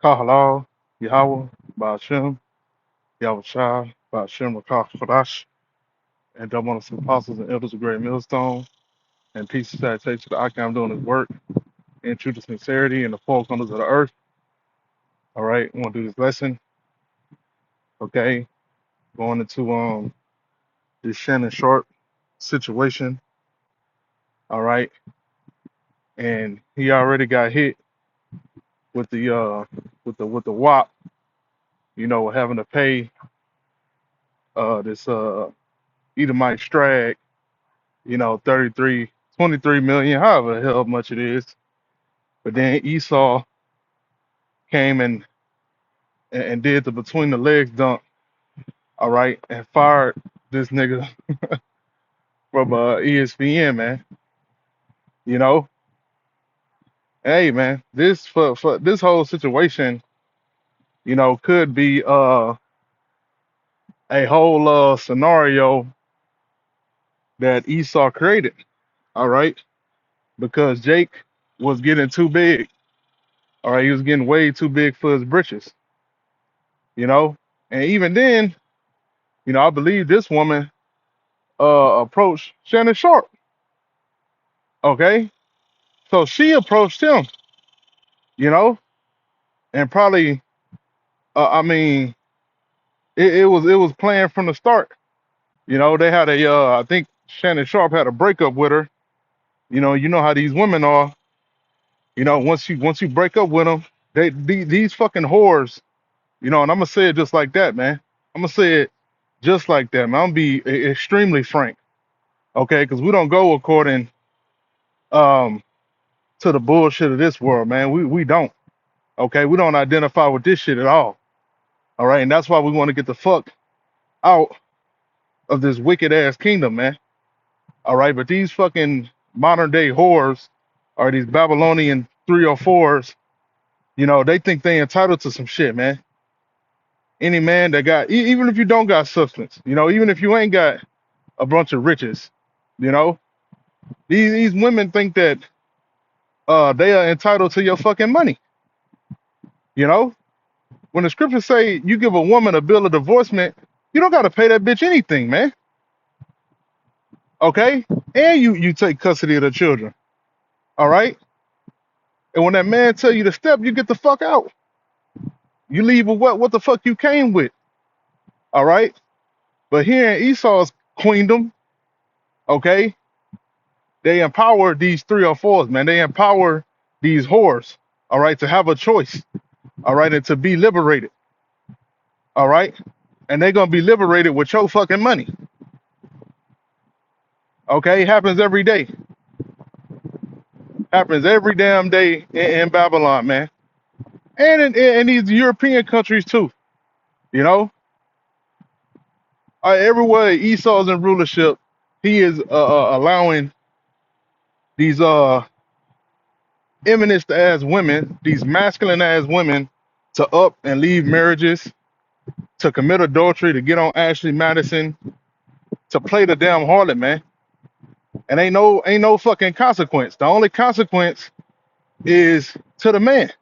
Kahalal, Yahweh, Ba'ashem, Yahushua, Ba'ashem, Rakah Kodash, and double honor to the apostles and elders of Great Millstone, and peace and salutation to the Akam doing his work in truth and sincerity and the four corners of the earth. All right, we want to do this lesson, okay? Going into this Shannon Sharp situation, all right, and he already got hit with the WAP, having to pay this Edomite Strag, 33, 23 million, however the hell much it is. But then Esau came and did the between the legs dunk, all right, and fired this nigga from ESPN, man. You know, hey man, this for this whole situation, could be a whole scenario that Esau created, all right, because Jake was getting too big, all right, he was getting way too big for his britches, you know, and even then, I believe this woman approached Shannon Sharp, okay, so she approached him, you know, and probably, I mean, it was planned from the start. They had I think Shannon Sharp had a breakup with her. You know how these women are. Once you break up with them, these fucking whores. And I'm gonna say it just like that, man. I'm gonna say it just like that, man. I'm gonna be extremely frank, okay? Because we don't go according um to the bullshit of this world, man. We don't, okay? We don't identify with this shit at all, all right? And that's why we want to get the fuck out of this wicked ass kingdom, man. All right, but these fucking modern day whores or these Babylonian 304s, they think they entitled to some shit, man. Any man that got, even if you don't got substance, even if you ain't got a bunch of riches, you know, these women think that they are entitled to your fucking money. You know, when the scriptures say you give a woman a bill of divorcement, you don't got to pay that bitch anything, man. Okay, and you take custody of the children. All right, and when that man tell you to step, you get the fuck out. You leave with what the fuck you came with. All right. But here in Esau's queendom, okay, they empower these 304s, man. They empower these whores, all right, to have a choice, all right, and to be liberated. All right. And they're gonna be liberated with your fucking money. Okay, happens every day. Happens every damn day in Babylon, man. And in these European countries too. You know, everywhere Esau's in rulership, he is allowing these feminist as women, these masculine as women, to up and leave marriages, to commit adultery, to get on Ashley Madison, to play the damn harlot, man. And ain't no fucking consequence. The only consequence is to the man.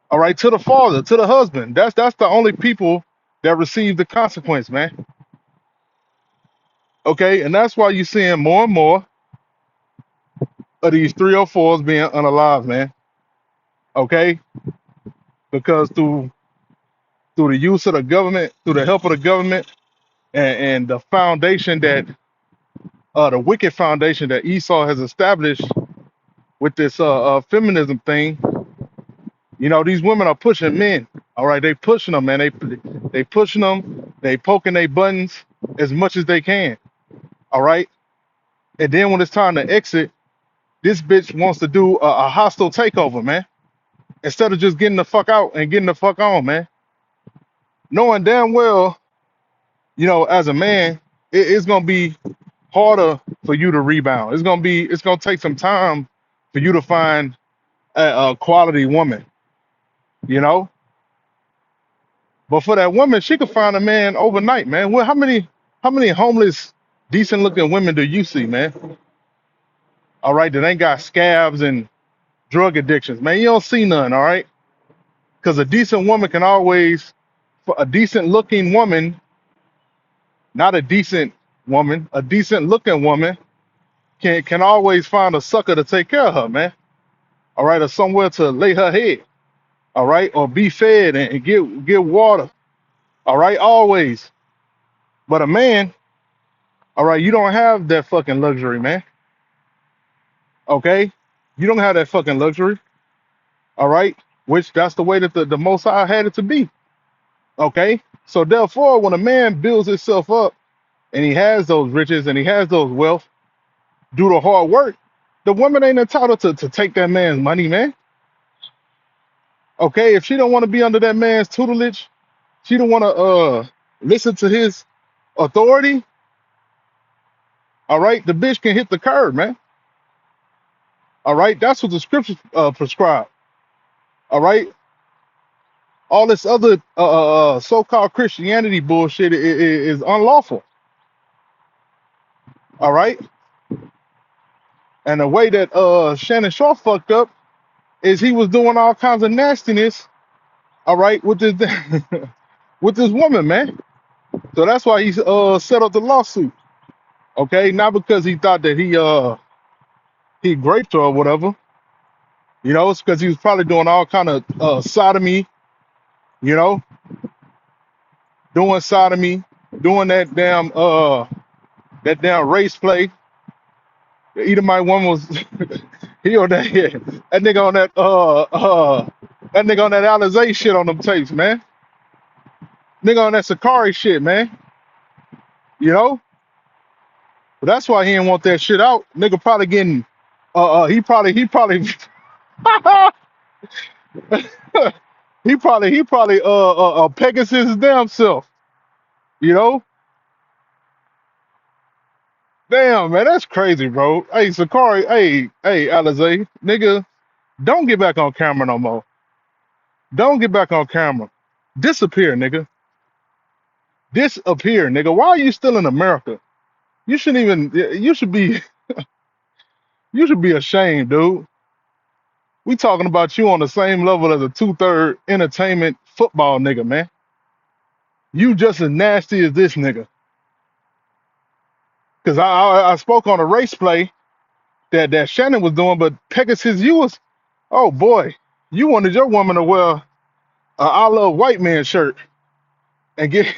All right, to the father, to the husband. That's the only people that receive the consequence, man. Okay, and that's why you're seeing more and more of these 304s being unalive, man. Okay, because through the use of the government, through the help of the government, and the foundation that the wicked foundation that Esau has established with this feminism thing, these women are pushing men. All right, they pushing them, man. They pushing them. They poking their buttons as much as they can. All right, and then when it's time to exit, this bitch wants to do a hostile takeover, man. Instead of just getting the fuck out and getting the fuck on, man. Knowing damn well, as a man, it's gonna be harder for you to rebound. It's gonna take some time for you to find a quality woman, you know. But for that woman, she could find a man overnight, man. Well, how many homeless, decent looking women do you see, man? All right, that ain't got scabs and drug addictions, man. You don't see none, all right. Because a decent woman can always, for a decent looking woman, not a decent woman, a decent looking woman can always find a sucker to take care of her, man. All right, or somewhere to lay her head. All right, or be fed and get water. All right, always. But a man, all right, you don't have that fucking luxury, man. Okay, you don't have that fucking luxury. All right, which that's the way that the Most High had it to be. Okay, so therefore, when a man builds himself up and he has those riches and he has those wealth due to hard work, the woman ain't entitled to take that man's money, man. Okay, if she don't want to be under that man's tutelage, she don't want to listen to his authority. All right, the bitch can hit the curb, man. All right, that's what the scriptures prescribe. All right, all this other so-called Christianity bullshit is unlawful. All right, and the way that Shannon Shaw fucked up is he was doing all kinds of nastiness. All right, with this with this woman, man. So that's why he set up the lawsuit. Okay, not because he thought that he raped her or whatever. You know, it's because he was probably doing all kind of sodomy. You know, doing sodomy, doing that damn race play. The Edomite woman was he on that that nigga on that nigga on that Alizé shit on them tapes, man. Nigga on that Sakari shit, man. You know, but that's why he didn't want that shit out. Nigga probably getting he probably he probably Pegasus his damn self. You know, damn man, that's crazy, bro. Hey Sakari, hey Alizé, nigga, don't get back on camera no more. Don't get back on camera. Disappear, nigga. Disappear, nigga. Why are you still in America? You shouldn't even. You should be. You should be ashamed, dude. We talking about you on the same level as a two-third entertainment football nigga, man. You just as nasty as this nigga. Cause I spoke on a race play that Shannon was doing, but Pegasus, you was. Oh boy, you wanted your woman to wear a I love white man shirt and get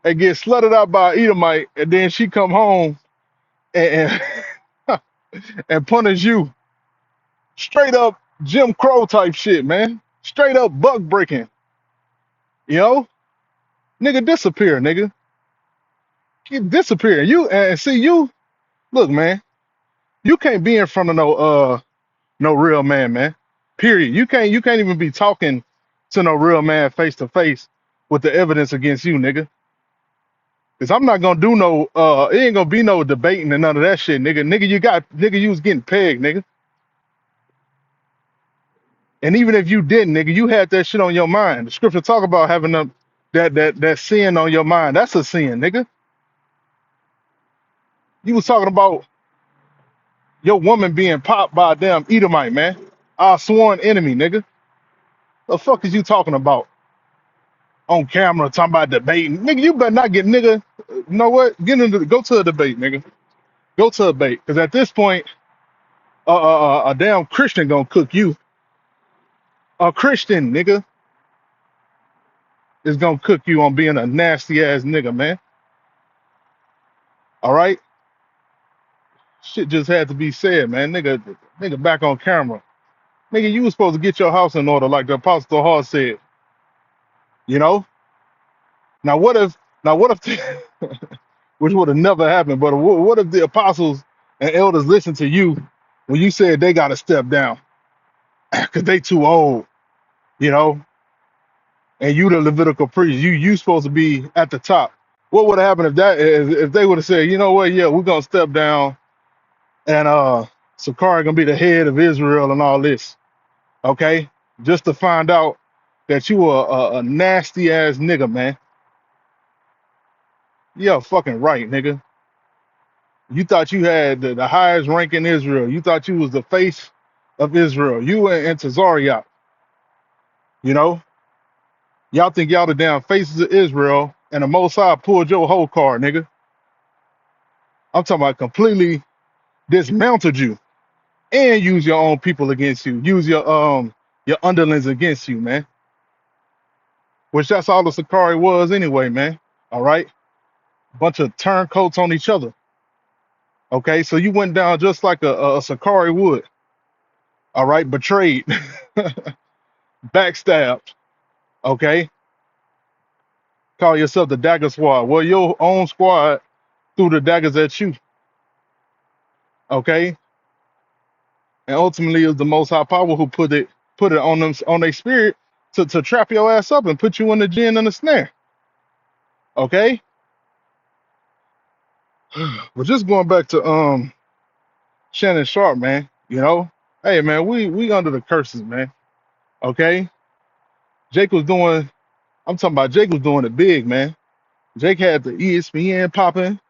and get slutted out by an Edomite, and then she come home and and punish you. Straight up Jim Crow type shit, man. Straight up buck breaking. You know? Nigga disappear, nigga. You disappear. You and see you, look, man, you can't be in front of no real man, man. Period. You can't even be talking to no real man face to face with the evidence against you, nigga. Cause I'm not gonna do no it ain't gonna be no debating and none of that shit, nigga. Nigga, you was getting pegged, nigga. And even if you didn't, nigga, you had that shit on your mind. The scripture talk about having that sin on your mind. That's a sin, nigga. You was talking about your woman being popped by a damn Edomite, man. Our sworn enemy, nigga. The fuck is you talking about on camera talking about debating? Nigga, you better not get nigga. You know what? Go to a debate, nigga. Go to a debate. Cause at this point, a damn Christian gonna cook you. A Christian, nigga, is gonna cook you on being a nasty ass nigga, man. All right? Shit just had to be said, man. Nigga back on camera. Nigga, you was supposed to get your house in order, like the Apostle Hall said. You know? Now what if which would have never happened, but what if the apostles and elders listened to you when you said they gotta step down because they too old, you know, and you the Levitical priest, you supposed to be at the top. What would have happened if they would have said, you know what, yeah, we're gonna step down and Sakari gonna be the head of Israel and all this, okay? Just to find out that you are a nasty ass nigga, man. Yeah, fucking right, nigga. You thought you had the highest rank in Israel. You thought you was the face of Israel. You and Tazariot. You know, y'all think y'all the damn faces of Israel, and the Most High pulled your whole card, nigga. I'm talking about completely dismounted you and use your own people against you. Use your underlings against you, man. Which that's all the Sakari was anyway, man. All right, bunch of turncoats on each other. Okay, so you went down just like a Sakari would. All right, betrayed, backstabbed. Okay, call yourself the Dagger Squad. Well, your own squad threw the daggers at you. Okay, and ultimately it was the Most High Power who put it on them on their spirit to trap your ass up and put you in the gin and the snare. Okay, but just going back to Shannon Sharp, man. You know, hey man, we under the curses, man. Okay, Jake was doing. I'm talking about Jake was doing it big, man. Jake had the ESPN popping.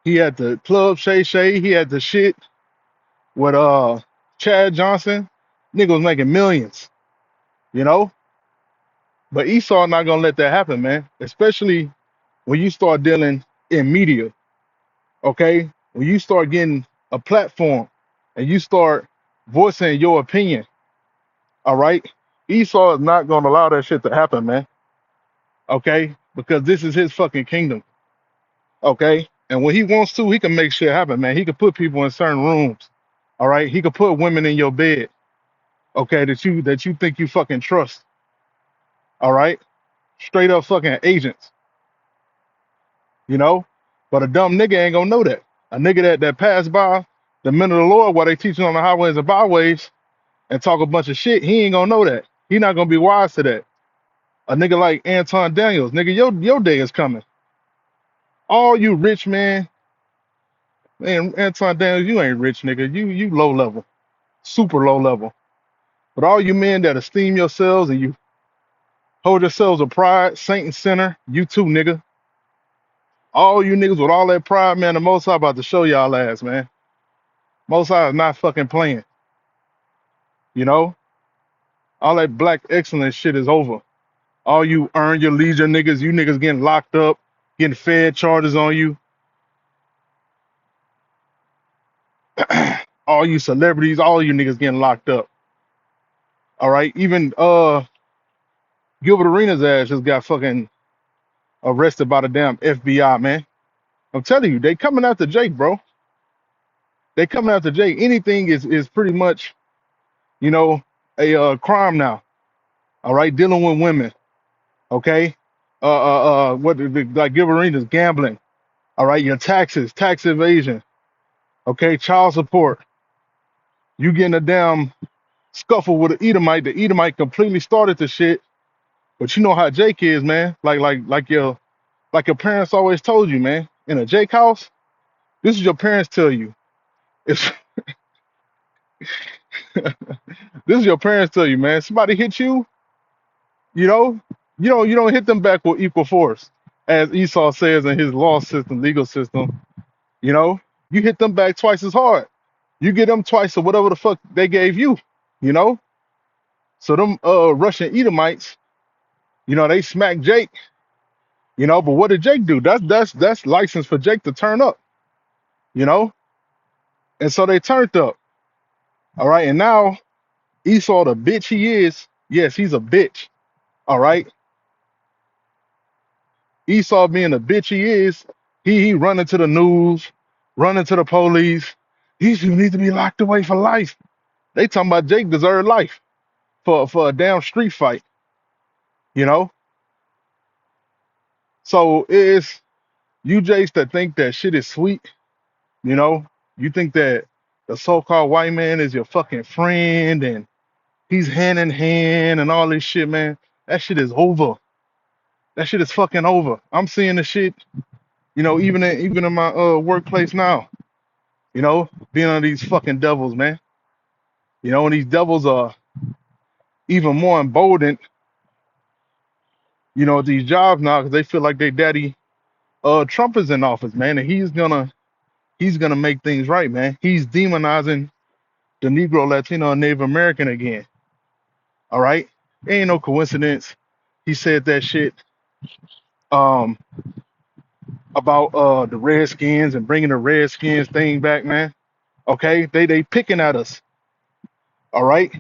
He had the Club Shay Shay. He had the shit with Chad Johnson. Nigga was making millions, you know. But Esau not gonna let that happen, man. Especially when you start dealing in media, okay? When you start getting a platform and you start voicing your opinion, all right? Esau is not gonna allow that shit to happen, man. Okay? Because this is his fucking kingdom. Okay? And when he wants to, he can make shit happen, man. He can put people in certain rooms. All right? He could put women in your bed, okay, that you think you fucking trust. All right? Straight up fucking agents, you know? But a dumb nigga ain't gonna know that. A nigga that passed by the men of the Lord while they teaching on the highways and byways and talk a bunch of shit, he ain't gonna know that. He not gonna be wise to that. A nigga like Anton Daniels, nigga, your day is coming. All you rich man, Anton Daniels, you ain't rich, nigga. You low level, super low level. But all you men that esteem yourselves and you hold yourselves with pride, saint and sinner, you too, nigga. All you niggas with all that pride, man, the Most High about to show y'all ass, man. Most High is not fucking playing, you know? All that black excellence shit is over. All you earn your leisure niggas, you niggas getting locked up, getting fed charges on you. All you celebrities, all you niggas getting locked up. All right? Even Gilbert Arenas ass just got fucking arrested by the damn FBI, man. I'm telling you, they coming after Jake, bro. They coming after Jake. Anything is pretty much, you know, a crime now. All right, dealing with women. Okay, what like Gilbert Arenas gambling. All right, your taxes, tax evasion. Okay, child support. You getting a damn scuffle with an Edomite. The Edomite completely started the shit. But you know how Jake is, man. Like your parents always told you, man. In a Jake house, this is your parents tell you. It's this is your parents tell you, man. Somebody hit you, you know, you don't hit them back with equal force, as Esau says in his law system, legal system. You know, you hit them back twice as hard. You get them twice or whatever the fuck they gave you. You know, so them Russian Edomites, you know, they smacked Jake. You know, but what did Jake do? That's license for Jake to turn up. You know, and so they turned up. All right, and now Esau, the bitch he is, yes, he's a bitch. All right, Esau being the bitch he is, he running to the news, running to the police. These people need to be locked away for life. They talking about Jake deserved life for a damn street fight, you know? So it's you Jakes that think that shit is sweet, you know? You think that the so-called white man is your fucking friend and he's hand in hand and all this shit, man. That shit is over. That shit is fucking over. I'm seeing the shit, you know, even in my workplace now. You know, being on these fucking devils, man. You know, and these devils are even more emboldened, you know, at these jobs now because they feel like their daddy Trump is in office, man, and he's gonna make things right, man. He's demonizing the Negro, Latino, and Native American again. All right. It ain't no coincidence. He said that shit um about the Redskins and bringing the Redskins thing back, man. Okay, they picking at us. All right,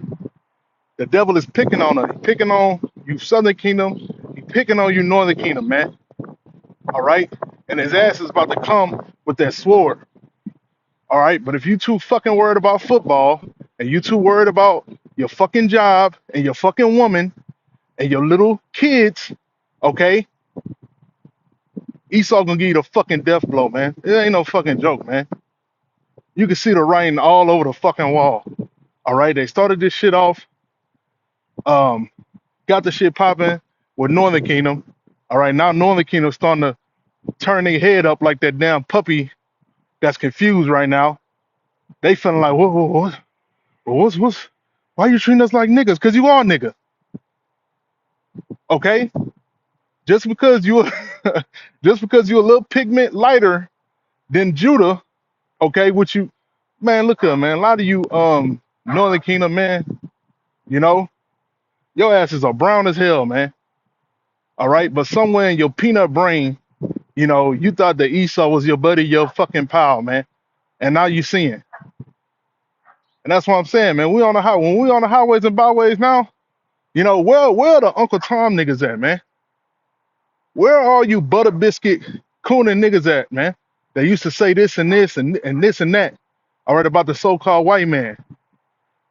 the devil is picking on us, picking on you, Southern Kingdom. He picking on you, Northern Kingdom, man. All right, and his ass is about to come with that sword. All right, but if you too fucking worried about football and you too worried about your fucking job and your fucking woman and your little kids, okay, Esau gonna give you the fucking death blow, man. It ain't no fucking joke, man. You can see the writing all over the fucking wall. All right, they started this shit off, um, got the shit popping with Northern Kingdom. All right, now Northern Kingdom starting to turn their head up like that damn puppy that's confused right now. They feeling like, what's, why you treating us like niggas? Cause you are nigga, okay? Just because you, just because you a little pigment lighter than Judah, okay? Which you, man, look here, man. A lot of you, Northern Kingdom, man, you know, your asses are brown as hell, man. All right, but somewhere in your peanut brain, you know, you thought that Esau was your buddy, your fucking pal, man, and now you seeing. And that's what I'm saying, man. We on the when we on the highways and byways now, you know, where are the Uncle Tom niggas at, man? Where are all you butter biscuit cooning niggas at, man? They used to say this and this and this and that. All right, about the so-called white man,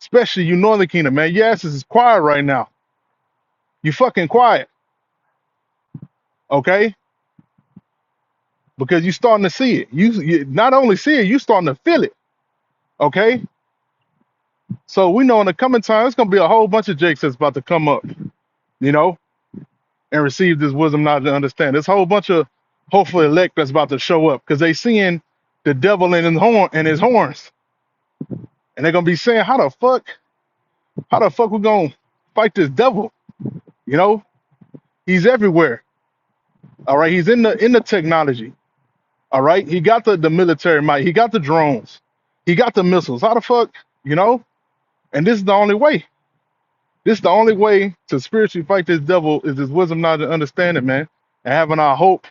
especially you Northern Kingdom, man. Your asses is quiet right now. You fucking quiet, okay? Because you starting to see it. You not only see it, you starting to feel it, okay? So we know in the coming time, it's gonna be a whole bunch of Jakes that's about to come up, you know, and receive this wisdom, not to understand. There's a whole bunch of hopeful elect that's about to show up because they seeing the devil in his horns, and they're gonna be saying, how the fuck we gonna fight this devil? You know, he's everywhere. All right, he's in the technology. All right, he got the military might, he got the drones, he got the missiles. How the fuck, you know? And this is the only way. This is the only way to spiritually fight this devil is this wisdom, knowledge, and understanding, man, and having our hope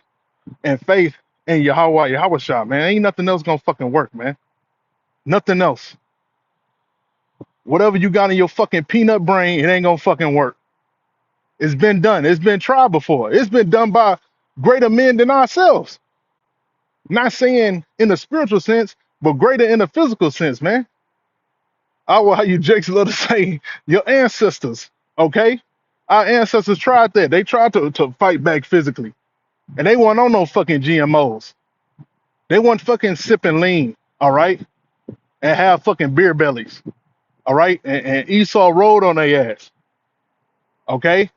and faith in Yahweh Shah, man. Ain't nothing else gonna fucking work, man. Nothing else. Whatever you got in your fucking peanut brain, it ain't gonna fucking work. It's been done. It's been tried before. It's been done by greater men than ourselves. Not saying in the spiritual sense, but greater in the physical sense, man. I will how you Jakes love to say your ancestors, okay? Our ancestors tried that. They tried to fight back physically. And they weren't on no fucking GMOs. They weren't fucking sipping lean, all right? And have fucking beer bellies, all right? And Esau rode on their ass, okay?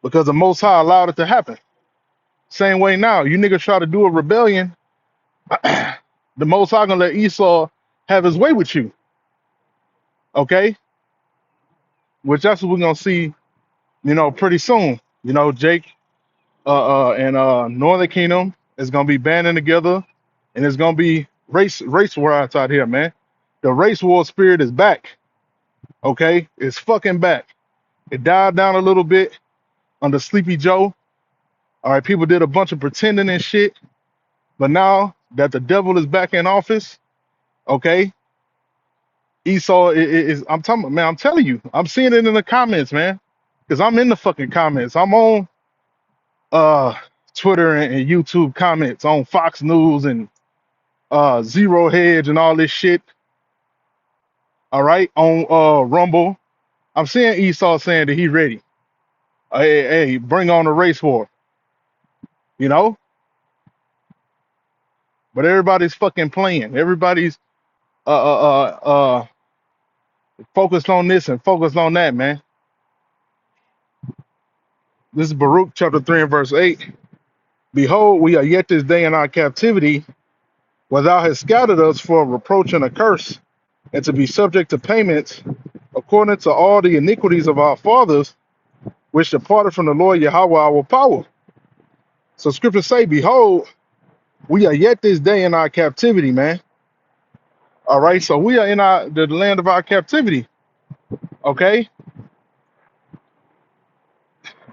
Because the Most High allowed it to happen. Same way now, you niggas try to do a rebellion, the Most High gonna let Esau have his way with you, okay? Which that's what we're gonna see, you know, pretty soon. You know, Jake and Northern Kingdom is gonna be banding together, and it's gonna be race war outside here, man. The race war spirit is back, okay? It's fucking back. It died down a little bit under Sleepy Joe. All right, people did a bunch of pretending and shit, but now that the devil is back in office, okay, Esau is I'm talking, man. I'm telling you, I'm seeing it in the comments, man, because I'm in the fucking comments. I'm on uh Twitter and YouTube comments on Fox News and Zero Hedge and all this shit. All right, on Rumble, I'm seeing Esau saying that he ready. Hey, bring on the race war, you know. But everybody's fucking playing. Everybody's focused on this and focused on that, man. This is Baruch chapter 3 and verse 8. Behold, we are yet this day in our captivity, where thou hast scattered us for a reproach and a curse, and to be subject to payments according to all the iniquities of our fathers, which departed from the Lord Yahweh our power. So scriptures say, behold, we are yet this day in our captivity, man. All right, so we are in the land of our captivity. Okay.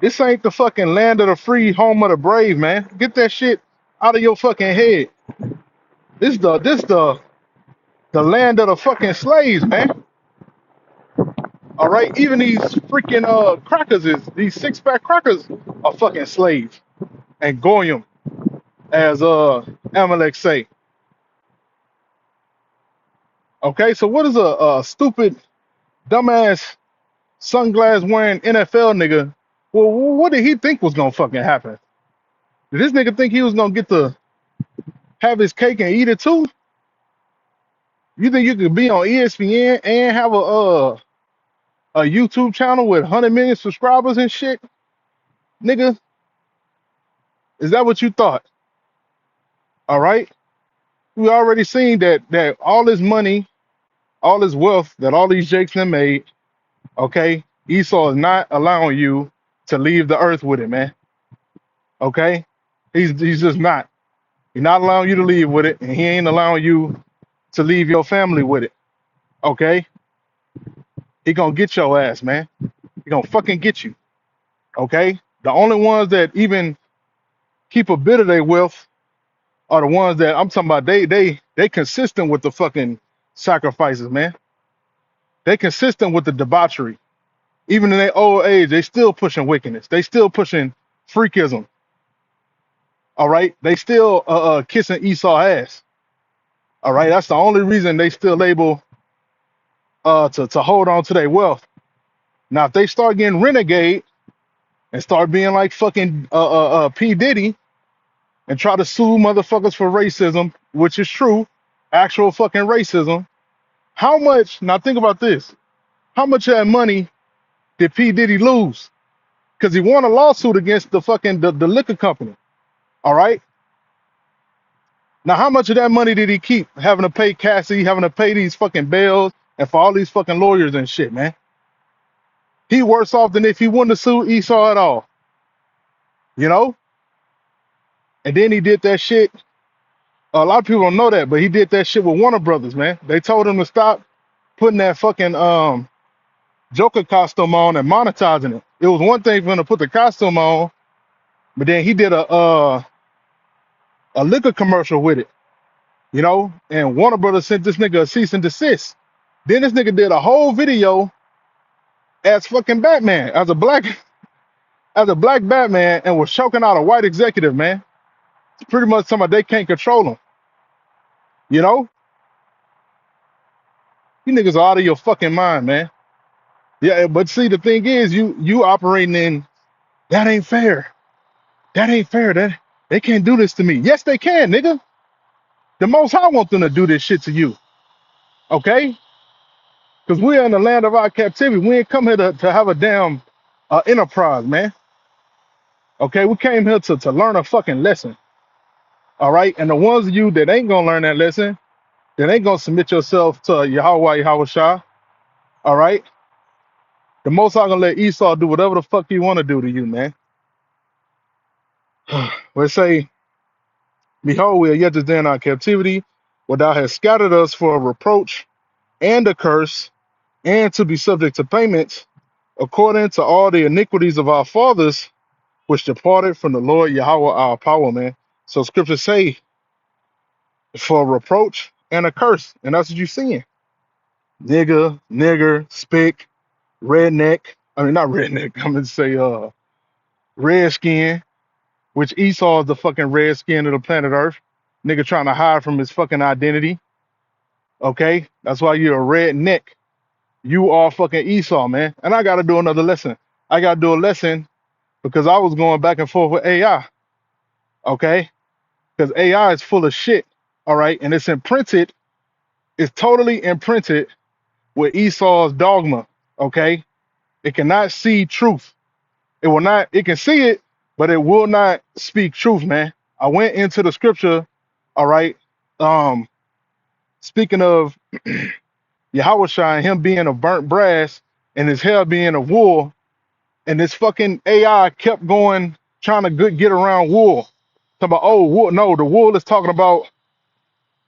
This ain't the fucking land of the free, home of the brave, man. Get that shit out of your fucking head. This the land of the fucking slaves, man. All right, even these freaking crackers is these 6-pack crackers are fucking slaves and goyim, as Amalek say. Okay, so what is a stupid, dumbass, sunglass wearing NFL nigga? Well, what did he think was gonna fucking happen? Did this nigga think he was gonna get to have his cake and eat it too? You think you could be on ESPN and have a YouTube channel with 100 million subscribers and shit, nigga? Is that what you thought? All right, we already seen that all this money, all this wealth that all these jakes have made. Okay, Esau is not allowing you to leave the earth with it, man. Okay, he's just not. He's not allowing you to leave with it, and he ain't allowing you to leave your family with it. Okay, he gonna get your ass, man. He gonna fucking get you. Okay, the only ones that even keep a bit of their wealth are the ones that I'm talking about. They consistent with the fucking sacrifices, man. They consistent with the debauchery. Even in their old age, they still pushing wickedness. They still pushing freakism. All right, they still kissing Esau ass. All right, that's the only reason they still able to hold on to their wealth. Now, if they start getting renegade and start being like fucking P Diddy and try to sue motherfuckers for racism, which is true, actual fucking racism. How much? Now think about this. How much of that money did P Diddy lose? Because he won a lawsuit against the fucking the liquor company. All right. Now, how much of that money did he keep having to pay Cassie, having to pay these fucking bills, and for all these fucking lawyers and shit, man? He worse off than if he wouldn't have sued Esau at all, you know? And then he did that shit. A lot of people don't know that, but he did that shit with Warner Brothers, man. They told him to stop putting that fucking Joker costume on and monetizing it. It was one thing for him to put the costume on, but then he did a liquor commercial with it, you know? And Warner Brothers sent this nigga a cease and desist. Then this nigga did a whole video as fucking Batman, as a black Batman, and was choking out a white executive, man. It's pretty much somebody they can't control him. You know? You niggas are out of your fucking mind, man. Yeah, but see the thing is you operating in that ain't fair. That ain't fair. That they can't do this to me. Yes, they can, nigga. The most high want them to do this shit to you. Okay? Because we're in the land of our captivity. We ain't come here to have a damn enterprise, man. Okay, we came here to learn a fucking lesson. All right. And the ones of you that ain't gonna learn that lesson, that ain't gonna submit yourself to Yahweh Shah. All right. The most High gonna let Esau do whatever the fuck he wanna do to you, man. Let's say, behold, we are yet to stay in our captivity, where thou hast scattered us for a reproach and a curse, and to be subject to payments, according to all the iniquities of our fathers, which departed from the Lord Yahweh our power, man. So scriptures say for a reproach and a curse, and that's what you're seeing. Nigger, spick, redneck. I mean, not redneck. I'm gonna say redskin, which Esau is the fucking redskin of the planet Earth. Nigga trying to hide from his fucking identity. Okay, that's why you're a redneck. You are fucking Esau, man. And I gotta do another lesson. I gotta do a lesson because I was going back and forth with AI. Okay, because AI is full of shit. All right, and it's imprinted. It's totally imprinted with Esau's dogma. Okay, it cannot see truth. It will not, it can see it, but it will not speak truth, man. I went into the scripture, all right. Um, speaking of Yahweh and him being of burnt brass and his hair being of wool, and this fucking AI kept going, trying to get around wool. Talking about, oh, wool. No, the wool is talking about,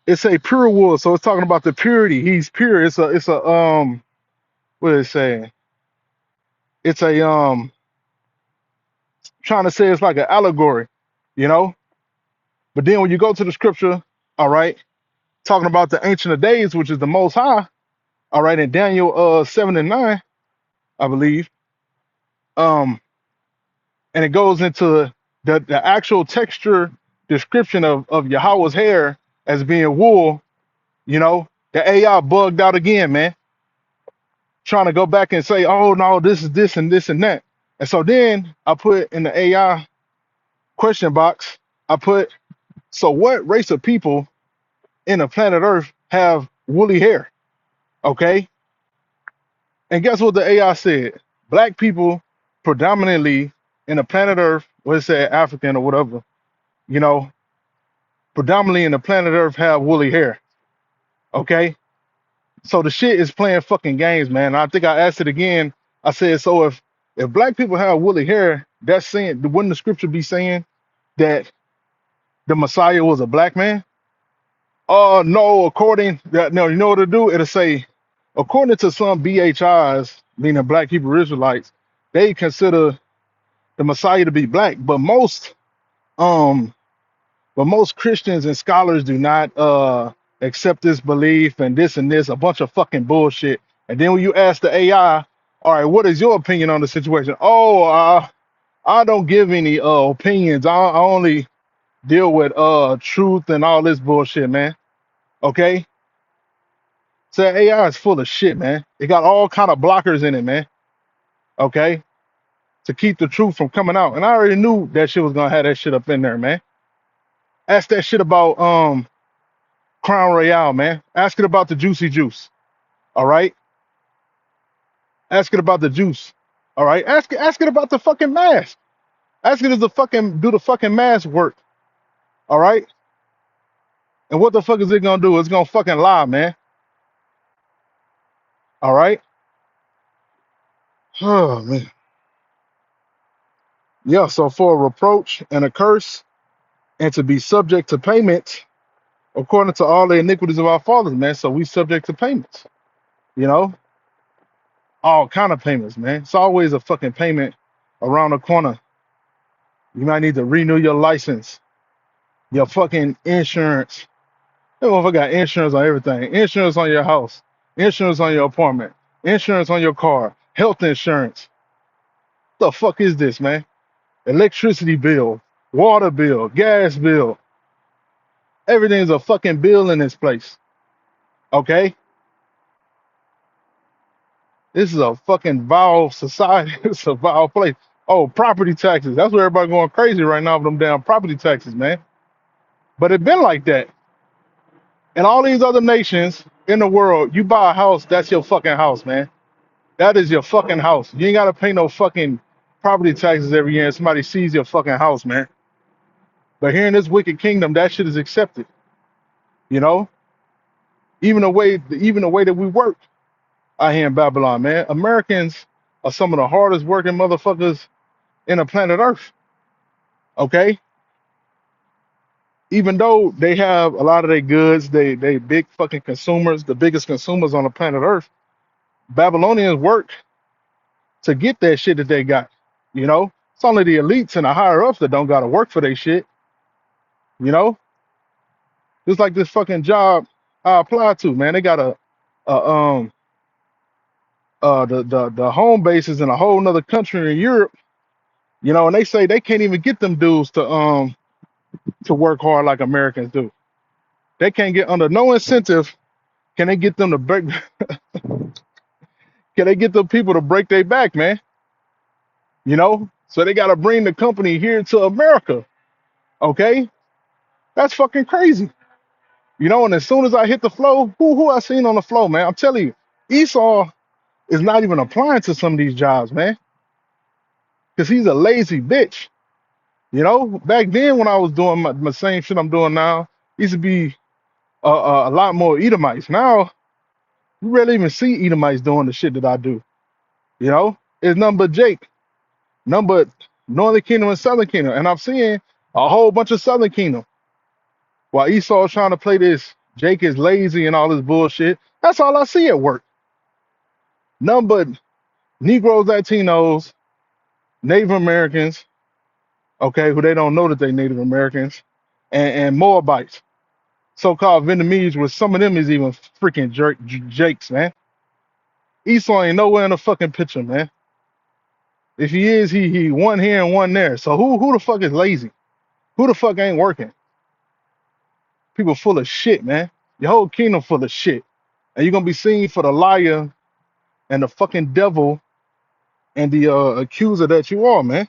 it's a pure wool, so it's talking about the purity. He's pure. What is it saying? It's a trying to say it's like an allegory, you know. But then when you go to the scripture, all right, talking about the Ancient of Days, which is the Most High, all right, in Daniel 7 and 9, I believe, um, and it goes into the actual texture description of Yahweh's hair as being wool, you know, the AI bugged out again, man, trying to go back and say, oh no, this is this and this and that. And so then I put in the AI question box, I put, so what race of people in the planet Earth have woolly hair? Okay. And guess what the AI said? Black people predominantly in the planet Earth, let's say African or whatever, you know, predominantly in the planet Earth have woolly hair. Okay. So the shit is playing fucking games, man. I think I asked it again. I said, so if black people have woolly hair, that's saying, wouldn't the scripture be saying that the Messiah was a black man? No, according that no, you know what to do? It'll say, according to some BHIs, meaning Black Hebrew Israelites, they consider the Messiah to be black, um but most Christians and scholars do not accept this belief and this, a bunch of fucking bullshit. And then when you ask the AI, all right, what is your opinion on the situation? Oh, I don't give any opinions. I only deal with truth and all this bullshit, man. Okay. So AI is full of shit, man. It got all kind of blockers in it, man. Okay, to keep the truth from coming out. And I already knew that shit was gonna have that shit up in there, man. Ask that shit about Crown Royale, man. Ask it about the juicy juice. All right. Ask it about the juice. All right. Ask it about the fucking mask. Ask it to fucking do the fucking mask work. All right. And what the fuck is it gonna do? It's gonna fucking lie, man. All right. Oh man. Yeah. So for a reproach and a curse, and to be subject to payment according to all the iniquities of our fathers, man. So we subject to payments, you know, all kind of payments, man. It's always a fucking payment around the corner. You might need to renew your license, your fucking insurance. That motherfucker got insurance on everything. Insurance on your house, insurance on your apartment, insurance on your car, health insurance. The fuck is this, man? Electricity bill, water bill, gas bill. Everything's a fucking bill in this place. Okay? This is a fucking vile society. It's a vile place. Oh, property taxes. That's where everybody going crazy right now with them damn property taxes, man. But it been like that. In all these other nations in the world, you buy a house, that's your fucking house, man. That is your fucking house. You ain't gotta pay no fucking property taxes every year and somebody sees your fucking house, man. But here in this wicked kingdom, that shit is accepted. You know? Even the way that we work out here in Babylon, man. Americans are some of the hardest working motherfuckers in the planet Earth. Okay, even though they have a lot of their goods, they big fucking consumers, the biggest consumers on the planet Earth. Babylonians work to get that shit that they got. You know, it's only the elites and the higher ups that don't gotta work for their shit. You know, just like this fucking job I applied to, man. They got a the home bases in a whole nother country in Europe. You know, and they say they can't even get them dudes to work hard like Americans do. They can't get under no incentive. Can they get them to break? Can they get the people to break their back, man? You know, so they got to bring the company here to America. Okay, that's fucking crazy. You know, and as soon as I hit the flow, who I seen on the flow, man? I'm telling you, Esau is not even applying to some of these jobs, man, because he's a lazy bitch. You know, back then when I was doing my same shit I'm doing now, used to be a lot more Edomites. Now you rarely even see Edomites doing the shit that I do. You know, it's nothing but Jake. None but Northern Kingdom and Southern Kingdom. And I'm seeing a whole bunch of Southern Kingdom. While Esau is trying to play this, Jake is lazy and all this bullshit. That's all I see at work. None but Negroes, Latinos, Native Americans, okay, who they don't know that they Native Americans, and Moabites, so-called Vietnamese, where some of them is even freaking Jakes, man. Esau ain't nowhere in the fucking picture, man. If he is, he one here and one there. So who the fuck is lazy? Who the fuck ain't working? People full of shit, man. Your whole kingdom full of shit. And you're gonna be seen for the liar and the fucking devil and the accuser that you are, man.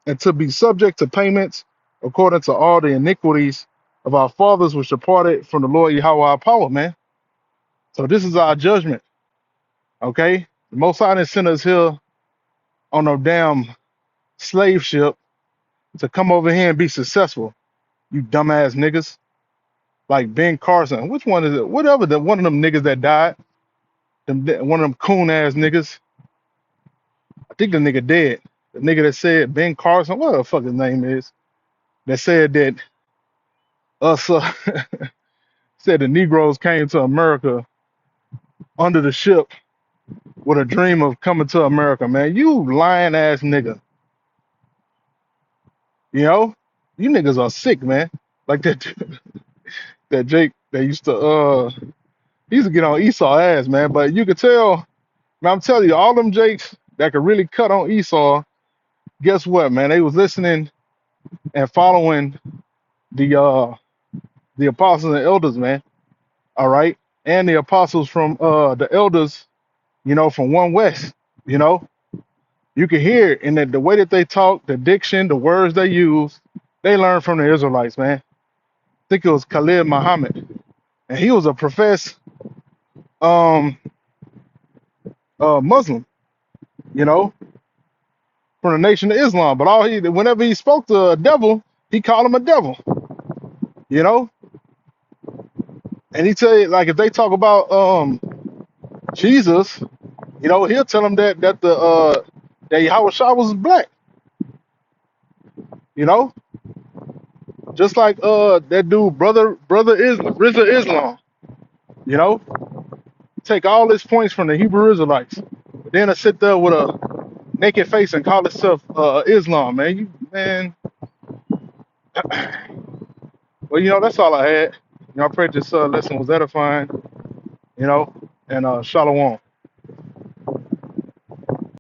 And to be subject to payments according to all the iniquities of our fathers which departed from the Lord Yahweh our power, man. So this is our judgment, okay? The Most High didn't send us here on no damn slave ship to come over here and be successful, you dumbass niggas. Like Ben Carson. Which one is it? Whatever, the one of them niggas that died. One of them coon ass niggas. I think the nigga dead. The nigga that said Ben Carson, what the fuck his name is, that said that us said the Negroes came to America under the ship with a dream of coming to America, man. You lying ass nigga. You know? You niggas are sick, man. Like that that Jake that he used to get on Esau ass, man. But you could tell, man, I'm telling you, all them Jakes that could really cut on Esau, guess what, man? They was listening and following the apostles and elders, man. All right. And the apostles from the elders, from One West, you know. You can hear it in the way that they talk, the diction, the words they use. They learned from the Israelites, man. I think it was Khalid Muhammad. And he was a professed um Muslim, you know, from the Nation of Islam. But whenever he spoke to a devil, he called him a devil, you know. And he tell you, like, if they talk about Jesus, he'll tell them that Yahweh Shah was black, you know, just like that dude, brother Islam, Rizza Islam, you know, take all his points from the Hebrew Israelites, but then I sit there with a naked face and call itself Islam, man. Well, that's all I had. I pray this lesson was edifying, and shalom.